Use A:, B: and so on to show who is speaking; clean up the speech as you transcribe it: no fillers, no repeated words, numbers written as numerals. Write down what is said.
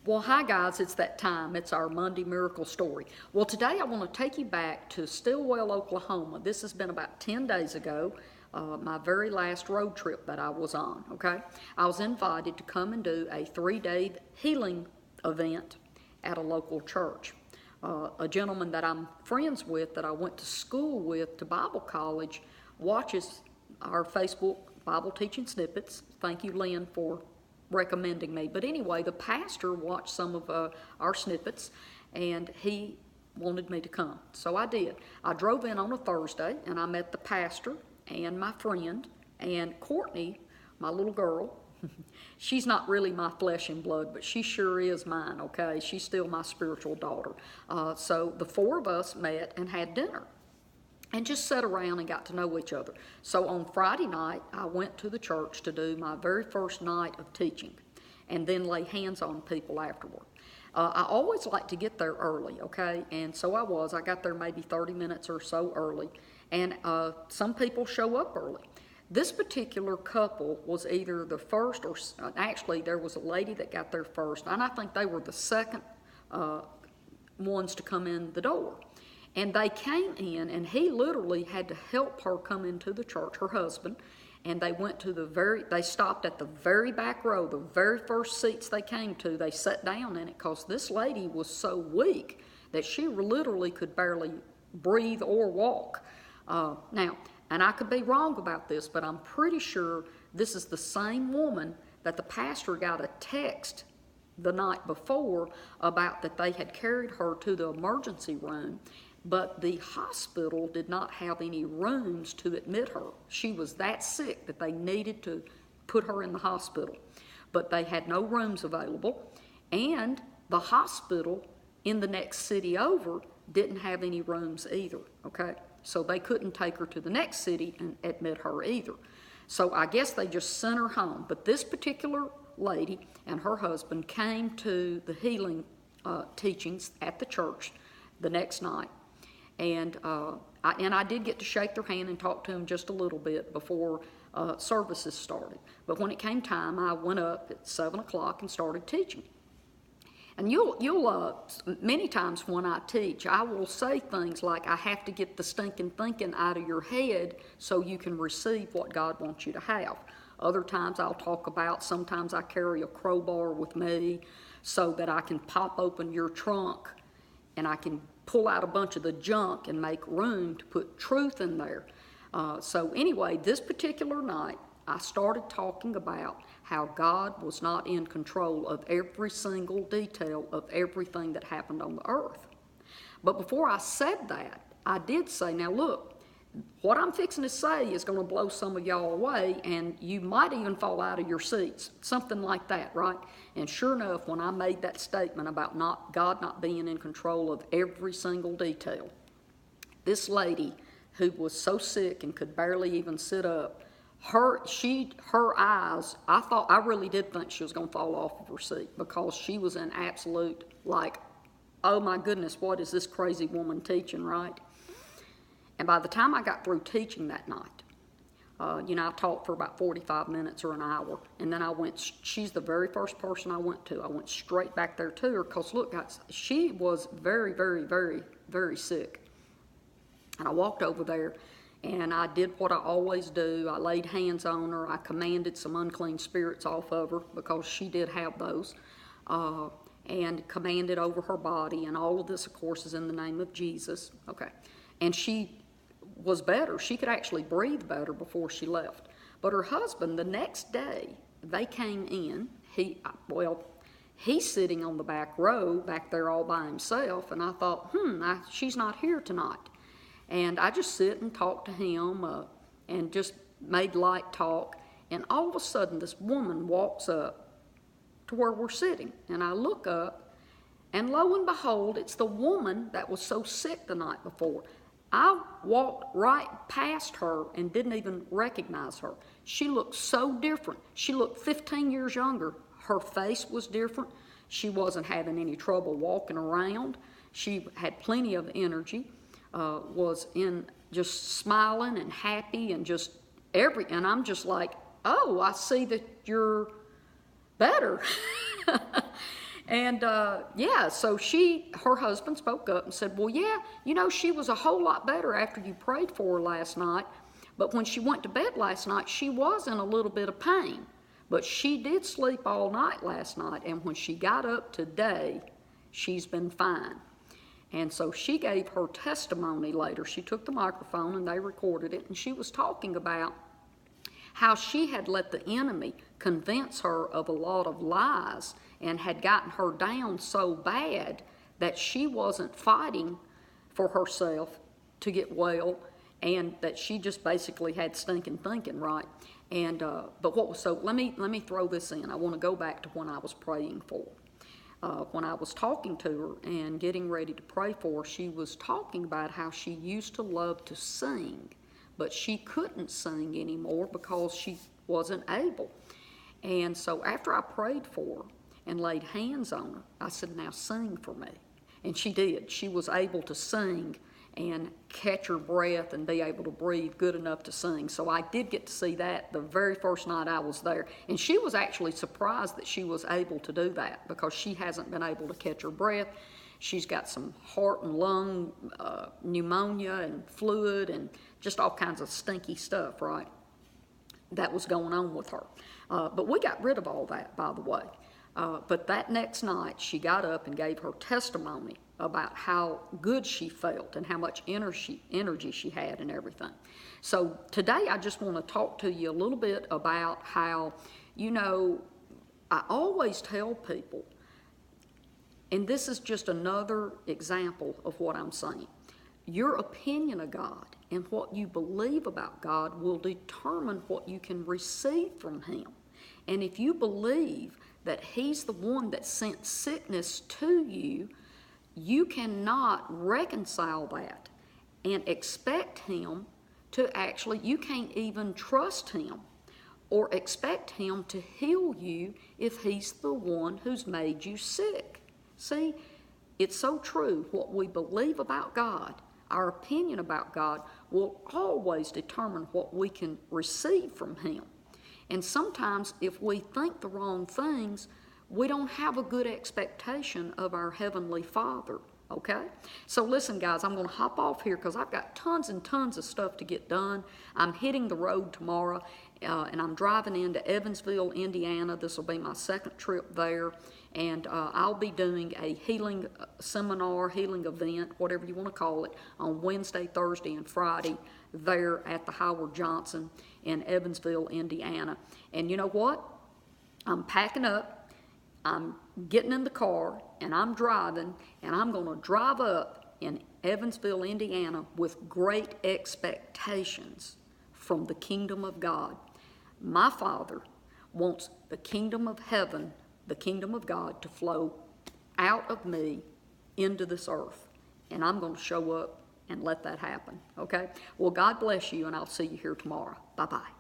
A: Well, hi guys, it's that time. It's our Monday Miracle Story. Well, today I want to take you back to Stilwell, Oklahoma. This has been about 10 days ago, my very last road trip that I was on, okay? I was invited to come and do a 3-day healing event at a local church. A gentleman that I'm friends with, that I went to school with, to Bible college, watches our Facebook Bible teaching snippets. Thank you, Lynn, for recommending me. But anyway, the pastor watched some of our snippets, and he wanted me to come. So I did. I drove in on a Thursday, and I met the pastor and my friend, and Courtney, my little girl. She's not really my flesh and blood, but she sure is mine, okay? She's still my spiritual daughter. So the four of us met and had dinner and just sat around and got to know each other. So on Friday night, I went to the church to do my very first night of teaching and then lay hands on people afterward. I always like to get there early, okay? And so I was. I got there maybe 30 minutes or so early, and some people show up early. This particular couple was either the first or actually there was a lady that got there first, and I think they were the second ones to come in the door. And they came in, and he literally had to help her come into the church, her husband, and they went to they stopped at the very back row, the very first seats they came to. They sat down in it because this lady was so weak that she literally could barely breathe or walk. Now, and I could be wrong about this, but I'm pretty sure this is the same woman that the pastor got a text the night before about that they had carried her to the emergency room, but the hospital did not have any rooms to admit her. She was that sick that they needed to put her in the hospital, but they had no rooms available, and the hospital in the next city over didn't have any rooms either, okay? So they couldn't take her to the next city and admit her either. So I guess they just sent her home. But this particular lady and her husband came to the healing teachings at the church the next night. And I did get to shake their hand and talk to them just a little bit before services started. But when it came time, I went up at 7 o'clock and started teaching. And you'll many times when I teach, I will say things like, I have to get the stinking thinking out of your head so you can receive what God wants you to have. Other times I'll talk about, sometimes I carry a crowbar with me so that I can pop open your trunk and I can pull out a bunch of the junk and make room to put truth in there. So anyway, this particular night, I started talking about how God was not in control of every single detail of everything that happened on the earth. But before I said that, I did say, now look, what I'm fixing to say is going to blow some of y'all away, and you might even fall out of your seats, something like that, right? And sure enough, when I made that statement about God not being in control of every single detail, this lady who was so sick and could barely even sit up, her eyes, I really did think she was going to fall off of her seat, because she was in absolute, like, oh my goodness, what is this crazy woman teaching, right? And by the time I got through teaching that night, I talked for about 45 minutes or an hour, and then she's the very first person I went to. I went straight back there to her, because look guys, she was very, very, very, very sick. And I walked over there, and I did what I always do. I laid hands on her. I commanded some unclean spirits off of her, because she did have those, and commanded over her body. And all of this, of course, is in the name of Jesus. Okay. And she was better. She could actually breathe better before she left. But her husband, the next day, they came in. He's sitting on the back row, back there all by himself. And I thought, she's not here tonight. And I just sit and talk to him and just made light talk. And all of a sudden, this woman walks up to where we're sitting. And I look up, and lo and behold, it's the woman that was so sick the night before. I walked right past her and didn't even recognize her. She looked so different. She looked 15 years younger. Her face was different. She wasn't having any trouble walking around. She had plenty of energy. Was in just smiling and happy and just and I'm just like, oh, I see that you're better. And yeah, so her husband spoke up and said, well, yeah, you know, she was a whole lot better after you prayed for her last night. But when she went to bed last night, she was in a little bit of pain. But she did sleep all night last night. And when she got up today, she's been fine. And so she gave her testimony later. She took the microphone and they recorded it. And she was talking about how she had let the enemy convince her of a lot of lies and had gotten her down so bad that she wasn't fighting for herself to get well, and that she just basically had stinking thinking, right? And so let me throw this in. I want to go back to when I was praying for her. When I was talking to her and getting ready to pray for her, she was talking about how she used to love to sing, but she couldn't sing anymore because she wasn't able. And so after I prayed for her and laid hands on her, I said, now sing for me. And she did. She was able to sing and catch her breath and be able to breathe good enough to sing. So I did get to see that the very first night I was there. And she was actually surprised that she was able to do that because she hasn't been able to catch her breath. She's got some heart and lung pneumonia and fluid and just all kinds of stinky stuff, right? That was going on with her. But we got rid of all that, by the way. But that next night, she got up and gave her testimony about how good she felt and how much energy she had and everything. So today, I just want to talk to you a little bit about how, you know, I always tell people, and this is just another example of what I'm saying, your opinion of God and what you believe about God will determine what you can receive from Him. And if you believe that He's the one that sent sickness to you, you cannot reconcile that and expect Him to actually, you can't even trust Him or expect Him to heal you if He's the one who's made you sick. See, it's so true. What we believe about God, our opinion about God, will always determine what we can receive from Him. And sometimes if we think the wrong things, we don't have a good expectation of our Heavenly Father, okay? So listen, guys, I'm going to hop off here because I've got tons and tons of stuff to get done. I'm hitting the road tomorrow, and I'm driving into Evansville, Indiana. This will be my second trip there, and I'll be doing a healing seminar, healing event, whatever you want to call it, on Wednesday, Thursday, and Friday there at the Howard Johnson in Evansville, Indiana. And you know what? I'm packing up, I'm getting in the car, and I'm driving, and I'm going to drive up in Evansville, Indiana with great expectations from the kingdom of God. My Father wants the kingdom of heaven, the kingdom of God, to flow out of me into this earth. And I'm going to show up and let that happen, okay? Well, God bless you, and I'll see you here tomorrow. Bye-bye.